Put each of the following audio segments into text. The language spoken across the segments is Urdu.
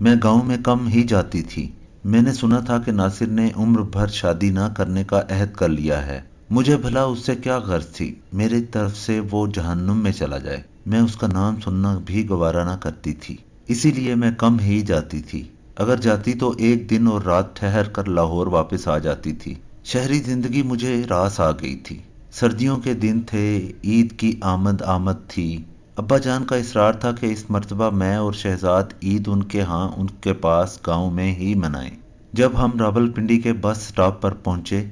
میں گاؤں میں کم ہی جاتی تھی۔ میں نے سنا تھا کہ ناصر نے عمر بھر شادی نہ کرنے کا عہد کر لیا ہے۔ مجھے بھلا اس سے کیا غرض تھی؟ میری طرف سے وہ جہنم میں چلا جائے، میں اس کا نام سننا بھی گوارا نہ کرتی تھی، اسی لیے میں کم ہی جاتی تھی۔ اگر جاتی تو ایک دن اور رات ٹھہر کر لاہور واپس آ جاتی تھی۔ شہری زندگی مجھے راس آ گئی تھی۔ سردیوں کے دن تھے، عید کی آمد تھی۔ ابا جان کا اصرار تھا کہ اس مرتبہ میں اور شہزاد عید ان کے پاس گاؤں میں ہی منائیں۔ جب ہم راولپنڈی کے بس سٹاپ پر پہنچے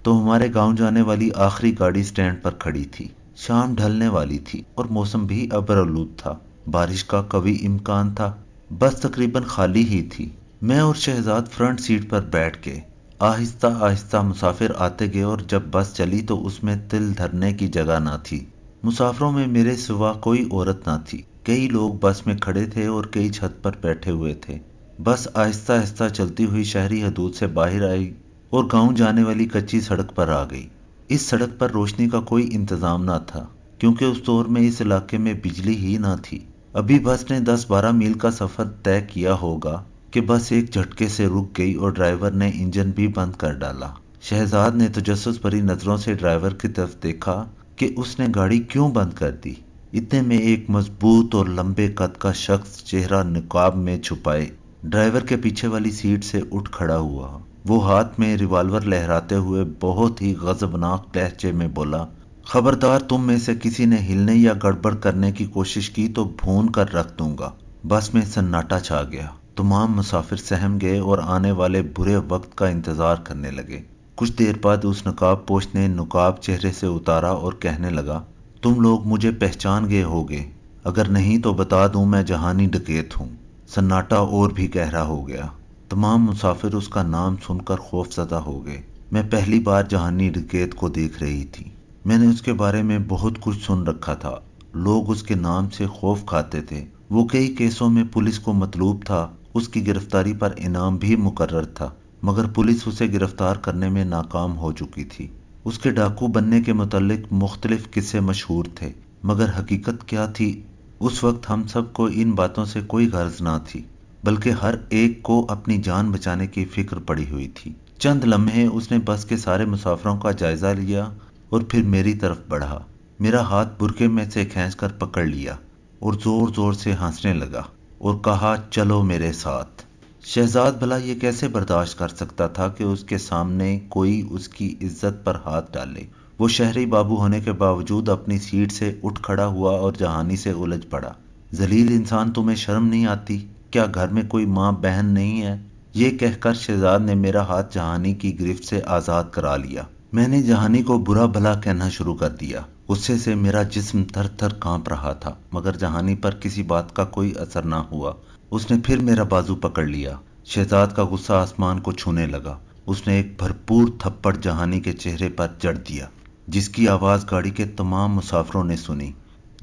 تو ہمارے گاؤں جانے والی آخری گاڑی سٹینڈ پر کھڑی تھی۔ شام ڈھلنے والی تھی اور موسم بھی ابرآلود تھا۔ بارش کا قوی امکان تھا۔ بس تقریباً خالی ہی تھی۔ میں اور شہزاد فرنٹ سیٹ پر بیٹھ گئے۔ آہستہ آہستہ مسافر آتے گئے اور جب بس چلی تو اس میں تل دھرنے کی جگہ نہ تھی۔ مسافروں میں میرے سوا کوئی عورت نہ تھی۔ کئی لوگ بس میں کھڑے تھے اور کئی چھت پر بیٹھے ہوئے تھے۔ بس آہستہ آہستہ چلتی ہوئی شہری حدود سے باہر آئی اور گاؤں جانے والی کچی سڑک پر آ گئی۔ اس سڑک پر روشنی کا کوئی انتظام نہ تھا کیونکہ اس دور میں اس علاقے میں بجلی ہی نہ تھی۔ ابھی بس نے 10-12 میل کا سفر طے کیا ہوگا کہ بس ایک جھٹکے سے رک گئی اور ڈرائیور نے انجن بھی بند کر ڈالا۔ شہزاد نے تجسس بھری نظروں سے ڈرائیور کی طرف دیکھا کہ اس نے گاڑی کیوں بند کر دی۔ اتنے میں ایک مضبوط اور لمبے قد کا شخص چہرہ نقاب میں چھپائے ڈرائیور کے پیچھے والی سیٹ سے اٹھ کھڑا ہوا۔ وہ ہاتھ میں ریوالور لہراتے ہوئے بہت ہی غضبناک لہجے میں بولا، خبردار تم میں سے کسی نے ہلنے یا گڑبڑ کرنے کی کوشش کی تو بھون کر رکھ دوں گا۔ بس میں سناٹا چھا گیا۔ تمام مسافر سہم گئے اور آنے والے برے وقت کا انتظار کرنے لگے۔ کچھ دیر بعد اس نقاب پوش نے نقاب چہرے سے اتارا اور کہنے لگا، تم لوگ مجھے پہچان گئے ہوگے، اگر نہیں تو بتا دوں میں جہانی ڈکیت ہوں۔ سناٹا اور بھی گہرا ہو گیا۔ تمام مسافر اس کا نام سن کر خوف زدہ ہو گئے۔ میں پہلی بار جہانی ڈکیت کو دیکھ رہی تھی۔ میں نے اس کے بارے میں بہت کچھ سن رکھا تھا۔ لوگ اس کے نام سے خوف کھاتے تھے۔ وہ کئی کیسوں میں پولیس کو مطلوب تھا۔ اس کی گرفتاری پر انعام بھی مقرر تھا، مگر پولیس اسے گرفتار کرنے میں ناکام ہو چکی تھی۔ اس کے ڈاکو بننے کے متعلق مختلف قصے مشہور تھے، مگر حقیقت کیا تھی؟ اس وقت ہم سب کو ان باتوں سے کوئی غرض نہ تھی، بلکہ ہر ایک کو اپنی جان بچانے کی فکر پڑی ہوئی تھی۔ چند لمحے اس نے بس کے سارے مسافروں کا جائزہ لیا اور پھر میری طرف بڑھا، میرا ہاتھ برقعے میں سے کھینچ کر پکڑ لیا اور زور زور سے ہنسنے لگا اور کہا، چلو میرے ساتھ۔ شہزاد بھلا یہ کیسے برداشت کر سکتا تھا کہ اس کے سامنے کوئی اس کی عزت پر ہاتھ ڈالے؟ وہ شہری بابو ہونے کے باوجود اپنی سیٹ سے اٹھ کھڑا ہوا اور جہانی سے الجھ پڑا۔ ذلیل انسان، تمہیں شرم نہیں آتی؟ کیا گھر میں کوئی ماں بہن نہیں ہے؟ یہ کہہ کر شہزاد نے میرا ہاتھ جہانی کی گرفت سے آزاد کرا لیا۔ میں نے جہانی کو برا بھلا کہنا شروع کر دیا۔ غصے سے میرا جسم تھر تھر کانپ رہا تھا، مگر جہانی پر کسی بات کا کوئی اثر نہ ہوا۔ اس نے پھر میرا بازو پکڑ لیا۔ شہزاد کا غصہ آسمان کو چھونے لگا۔ اس نے ایک بھرپور تھپڑ جہانی کے چہرے پر جڑ دیا، جس کی آواز گاڑی کے تمام مسافروں نے سنی۔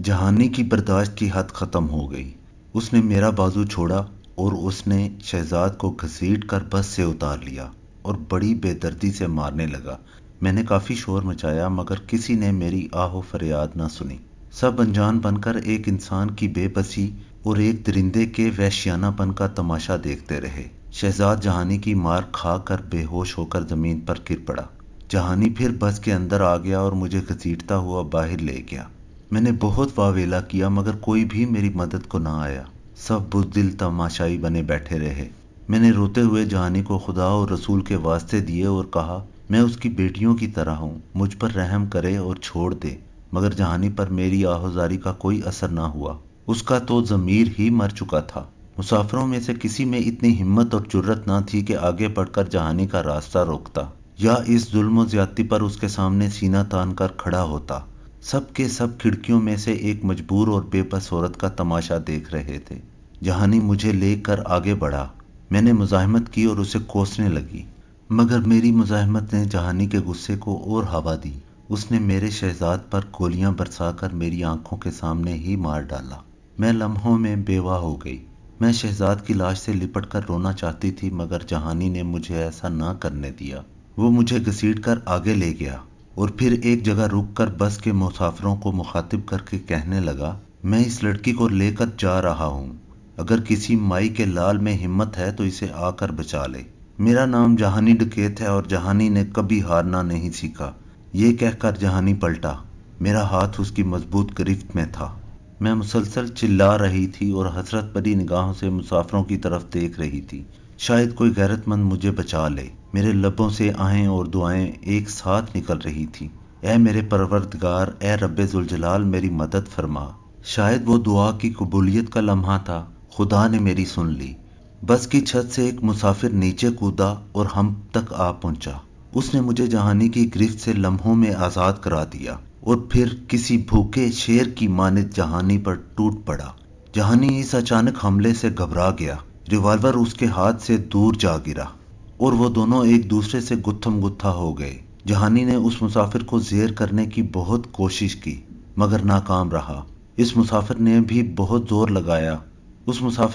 جہانی کی برداشت کی حد ختم ہو گئی۔ اس نے میرا بازو چھوڑا اور اس نے شہزاد کو گھسیٹ کر بس سے اتار لیا اور بڑی بے دردی سے مارنے لگا۔ میں نے کافی شور مچایا، مگر کسی نے میری آہ و فریاد نہ سنی۔ سب انجان بن کر ایک انسان کی بے بسی اور ایک درندے کے وحشیانہ پن کا تماشا دیکھتے رہے۔ شہزاد جہانی کی مار کھا کر بے ہوش ہو کر زمین پر گر پڑا۔ جہانی پھر بس کے اندر آ گیا اور مجھے گھسیٹتا ہوا باہر لے گیا۔ میں نے بہت واویلا کیا، مگر کوئی بھی میری مدد کو نہ آیا۔ سب بزدل تماشائی بنے بیٹھے رہے۔ میں نے روتے ہوئے جہانی کو خدا اور رسول کے واسطے دیے اور کہا، میں اس کی بیٹیوں کی طرح ہوں، مجھ پر رحم کرے اور چھوڑ دے۔ مگر جہانی پر میری آہوزاری کا کوئی اثر نہ ہوا۔ اس کا تو ضمیر ہی مر چکا تھا۔ مسافروں میں سے کسی میں اتنی ہمت اور جرأت نہ تھی کہ آگے بڑھ کر جہانی کا راستہ روکتا یا اس ظلم و زیادتی پر اس کے سامنے سینہ تان کر کھڑا ہوتا۔ سب کے سب کھڑکیوں میں سے ایک مجبور اور بے بس عورت کا تماشا دیکھ رہے تھے۔ جہانی مجھے لے کر آگے بڑھا۔ میں نے مزاحمت کی اور اسے کوسنے لگی، مگر میری مزاحمت نے جہانی کے غصے کو اور ہوا دی۔ اس نے میرے شہزاد پر گولیاں برسا کر میری آنکھوں کے سامنے ہی مار ڈالا۔ میں لمحوں میں بیوہ ہو گئی۔ میں شہزاد کی لاش سے لپٹ کر رونا چاہتی تھی، مگر جہانی نے مجھے ایسا نہ کرنے دیا۔ وہ مجھے گھسیٹ کر آگے لے گیا اور پھر ایک جگہ رک کر بس کے مسافروں کو مخاطب کر کے کہنے لگا، میں اس لڑکی کو لے کر جا رہا ہوں۔ اگر کسی مائی کے لال میں ہمت ہے تو اسے آ کر بچا لے۔ میرا نام جہانی ڈکیت ہے اور جہانی نے کبھی ہارنا نہیں سیکھا، یہ کہہ کر جہانی پلٹا۔ میرا ہاتھ اس کی مضبوط گرفت میں تھا۔ میں مسلسل چلا رہی تھی اور حسرت بھری نگاہوں سے مسافروں کی طرف دیکھ رہی تھی، شاید کوئی غیرت مند مجھے بچا لے۔ میرے لبوں سے آہیں اور دعائیں ایک ساتھ نکل رہی تھیں، اے میرے پروردگار، اے رب ذوالجلال، میری مدد فرما۔ شاید وہ دعا کی قبولیت کا لمحہ تھا، خدا نے میری سن لی۔ بس کی چھت سے ایک مسافر نیچے کودا اور ہم تک آ پہنچا۔ اس نے مجھے جہانی کی گرفت سے لمحوں میں آزاد کرا دیا اور پھر کسی بھوکے شیر کی مانند جہانی پر ٹوٹ پڑا۔ جہانی اس اچانک حملے سے گھبرا گیا، ریوالور اس کے ہاتھ سے دور جا گرا اور وہ دونوں ایک دوسرے سے گتھم گتھا ہو گئے۔ جہانی نے اس مسافر کو زیر کرنے کی بہت کوشش کی مگر ناکام رہا۔ اس مسافر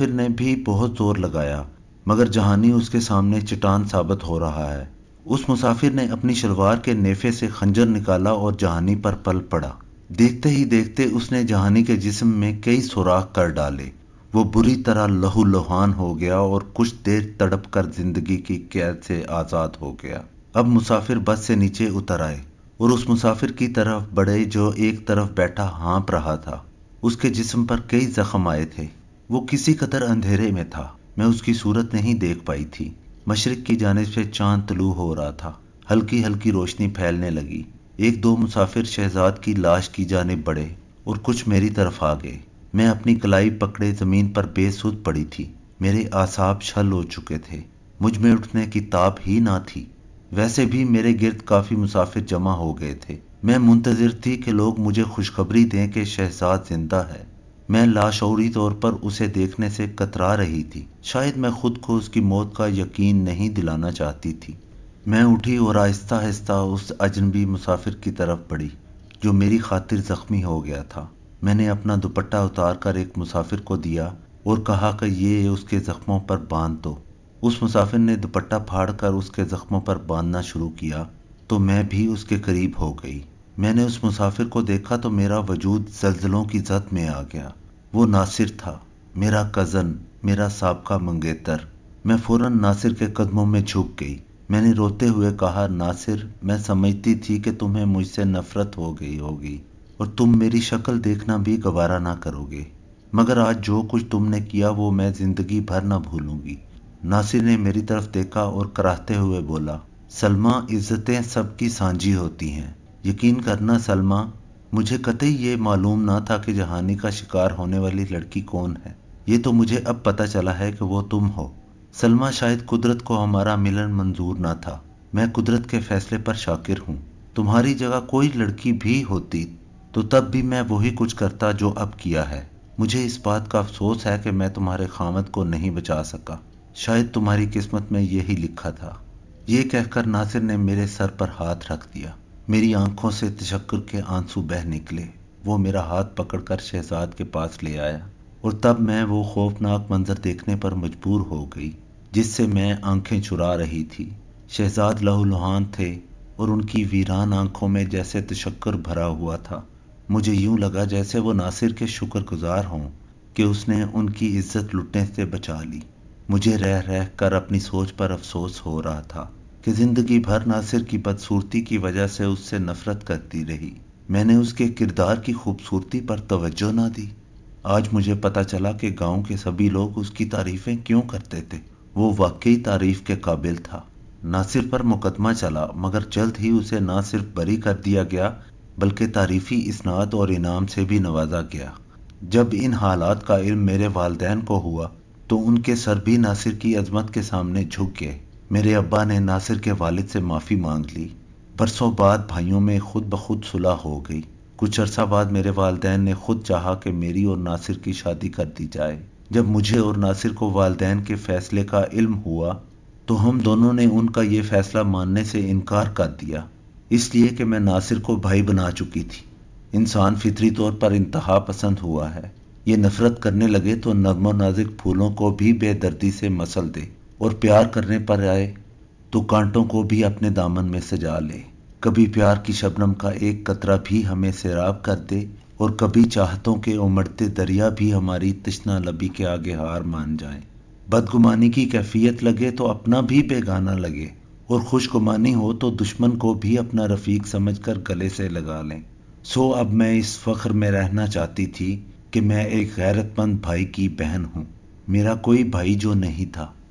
نے بھی بہت زور لگایا مگر جہانی اس کے سامنے چٹان ثابت ہو رہا ہے۔ اس مسافر نے اپنی شلوار کے نیفے سے خنجر نکالا اور جہانی پر پل پڑا۔ دیکھتے ہی دیکھتے اس نے جہانی کے جسم میں کئی سوراخ کر ڈالے۔ وہ بری طرح لہو لہان ہو گیا اور کچھ دیر تڑپ کر زندگی کی قید سے آزاد ہو گیا۔ اب مسافر بس سے نیچے اتر آئے اور اس مسافر کی طرف بڑھے جو ایک طرف بیٹھا ہانپ رہا تھا۔ اس کے جسم پر کئی زخم آئے تھے۔ وہ کسی قدر اندھیرے میں تھا، میں اس کی صورت نہیں دیکھ پائی تھی۔ مشرق کی جانب سے چاند طلوع ہو رہا تھا، ہلکی ہلکی روشنی پھیلنے لگی۔ ایک دو مسافر شہزاد کی لاش کی جانب بڑھے اور کچھ میری طرف آ گئے۔ میں اپنی کلائی پکڑے زمین پر بے سود پڑی تھی، میرے اعصاب چھل ہو چکے تھے، مجھ میں اٹھنے کی تاب ہی نہ تھی۔ ویسے بھی میرے گرد کافی مسافر جمع ہو گئے تھے۔ میں منتظر تھی کہ لوگ مجھے خوشخبری دیں کہ شہزاد زندہ ہے۔ میں لاشعوری طور پر اسے دیکھنے سے کترا رہی تھی، شاید میں خود کو اس کی موت کا یقین نہیں دلانا چاہتی تھی۔ میں اٹھی اور آہستہ آہستہ اس اجنبی مسافر کی طرف بڑھی جو میری خاطر زخمی ہو گیا تھا۔ میں نے اپنا دوپٹہ اتار کر ایک مسافر کو دیا اور کہا کہ یہ اس کے زخموں پر باندھ دو۔ اس مسافر نے دوپٹہ پھاڑ کر اس کے زخموں پر باندھنا شروع کیا تو میں بھی اس کے قریب ہو گئی۔ میں نے اس مسافر کو دیکھا تو میرا وجود زلزلوں کی زد میں آ گیا۔ وہ ناصر تھا، میرا کزن، میرا سابقہ منگیتر۔ میں فوراً ناصر کے قدموں میں جھک گئی۔ میں نے روتے ہوئے کہا، ناصر، میں سمجھتی تھی کہ تمہیں مجھ سے نفرت ہو گئی ہوگی اور تم میری شکل دیکھنا بھی گوارا نہ کرو گے، مگر آج جو کچھ تم نے کیا وہ میں زندگی بھر نہ بھولوں گی۔ ناصر نے میری طرف دیکھا اور کراہتے ہوئے بولا، سلمیٰ، عزتیں سب کی سانجھی ہوتی ہیں۔ یقین کرنا سلمیٰ، مجھے قطعی یہ معلوم نہ تھا کہ جہانی کا شکار ہونے والی لڑکی کون ہے۔ یہ تو مجھے اب پتہ چلا ہے کہ وہ تم ہو۔ سلمیٰ، شاید قدرت کو ہمارا ملن منظور نہ تھا۔ میں قدرت کے فیصلے پر شاکر ہوں۔ تمہاری جگہ کوئی لڑکی بھی ہوتی تو تب بھی میں وہی کچھ کرتا جو اب کیا ہے۔ مجھے اس بات کا افسوس ہے کہ میں تمہارے خامد کو نہیں بچا سکا، شاید تمہاری قسمت میں یہی لکھا تھا۔ یہ کہہ کر ناصر نے میرے سر پر ہاتھ رکھ دیا۔ میری آنکھوں سے تشکر کے آنسو بہہ نکلے۔ وہ میرا ہاتھ پکڑ کر شہزاد کے پاس لے آیا اور تب میں وہ خوفناک منظر دیکھنے پر مجبور ہو گئی جس سے میں آنکھیں چرا رہی تھی۔ شہزاد لہو لہان تھے اور ان کی ویران آنکھوں میں جیسے تشکر بھرا ہوا تھا۔ مجھے یوں لگا جیسے وہ ناصر کے شکر گزار ہوں کہ اس نے ان کی عزت لٹنے سے بچا لی۔ مجھے رہ رہ کر اپنی سوچ پر افسوس ہو رہا تھا کہ زندگی بھر ناصر کی بدصورتی کی وجہ سے اس سے نفرت کرتی رہی۔ میں نے اس کے کردار کی خوبصورتی پر توجہ نہ دی۔ آج مجھے پتہ چلا کہ گاؤں کے سبھی لوگ اس کی تعریفیں کیوں کرتے تھے۔ وہ واقعی تعریف کے قابل تھا۔ ناصر پر مقدمہ چلا مگر جلد ہی اسے نہ صرف بری کر دیا گیا بلکہ تعریفی اسناد اور انعام سے بھی نوازا گیا۔ جب ان حالات کا علم میرے والدین کو ہوا تو ان کے سر بھی ناصر کی عظمت کے سامنے جھک گئے۔ میرے ابا نے ناصر کے والد سے معافی مانگ لی۔ برسوں بعد بھائیوں میں خود بخود صلح ہو گئی۔ کچھ عرصہ بعد میرے والدین نے خود چاہا کہ میری اور ناصر کی شادی کر دی جائے۔ جب مجھے اور ناصر کو والدین کے فیصلے کا علم ہوا تو ہم دونوں نے ان کا یہ فیصلہ ماننے سے انکار کر دیا، اس لیے کہ میں ناصر کو بھائی بنا چکی تھی۔ انسان فطری طور پر انتہا پسند ہوا ہے۔ یہ نفرت کرنے لگے تو نرم و نازک پھولوں کو بھی بے دردی سے مسل دے اور پیار کرنے پر آئے تو کانٹوں کو بھی اپنے دامن میں سجا لے۔ کبھی پیار کی شبنم کا ایک قطرہ بھی ہمیں سیراب کر دے اور کبھی چاہتوں کے امڑتے دریا بھی ہماری تشنا لبی کے آگے ہار مان جائیں۔ بدگمانی کی کیفیت لگے تو اپنا بھی بیگانہ لگے، اور خوشگمانی ہو تو دشمن کو بھی اپنا رفیق سمجھ کر گلے سے لگا لیں۔ سو اب میں اس فخر میں رہنا چاہتی تھی کہ میں ایک غیرت مند بھائی کی بہن ہوں، میرا کوئی بھائی جو نہیں تھا۔